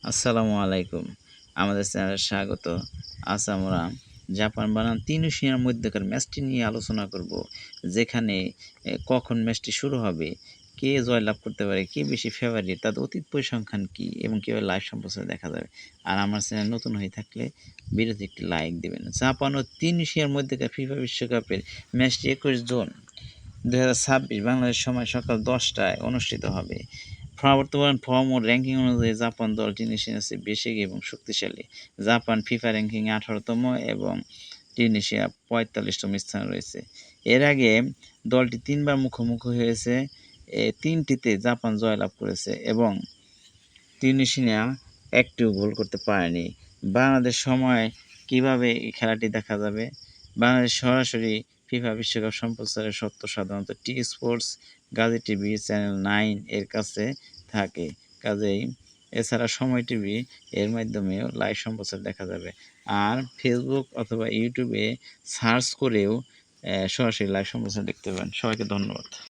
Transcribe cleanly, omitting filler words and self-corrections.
আসসালামু আলাইকুম। আমাদের চ্যানেলে স্বাগত। আজ আমরা জাপান বনাম তিউনিসিয়ার মধ্যকার ম্যাচটি নিয়ে আলোচনা করব। যেখানে কখন ম্যাচটি শুরু হবে, কে জয়লাভ করতে পারে, কে বেশি ফেভারিট, তাদের অতীত পরিসংখ্যান কী এবং কীভাবে লাইভ সম্প্রচারে দেখা যাবে। আর আমার চ্যানেল নতুন হয়ে থাকলে ভিডিওতে একটি লাইক দেবেন। জাপান ও তিউনিসিয়ার মধ্যকার ফিফা বিশ্বকাপের ম্যাচটি ২১ জুন ২০২৬ বাংলাদেশ সময় সকাল ১০টায় অনুষ্ঠিত হবে। বর্তমান ফর্ম ও র‍্যাংকিং অনুযায়ী জাপান দল টিউনিশিয়ার চেয়ে বেশি এগিয়ে এবং শক্তিশালী। জাপান ফিফা র‍্যাংকিংয়ে ১৮তম এবং টিউনিশিয়া ৪৫তম স্থানে রয়েছে। এর আগে দলটি ৩ বার মুখোমুখি হয়েছে। ৩টিতে জাপান জয়লাভ করেছে এবং টিউনিশিয়া একটিও গোল করতে পারেনি। বাংলাদেশ সময় কিভাবে এই খেলাটি দেখা যাবে? বাংলাদেশ সরাসরি ফিফা বিশ্বকাপ সম্প্রচারের স্বত্ব সাধারণত T Sports, Gazi TV, channel ৯ এর কাছে থাকে। কাজেই এছাড়া সময় টিভি এর মাধ্যমেও লাইভ সম্প্রচার দেখা যাবে। আর ফেসবুক অথবা ইউটিউবে সার্চ করেও সরাসরি লাইভ সম্প্রচার দেখতে পাবেন। সবাইকে ধন্যবাদ।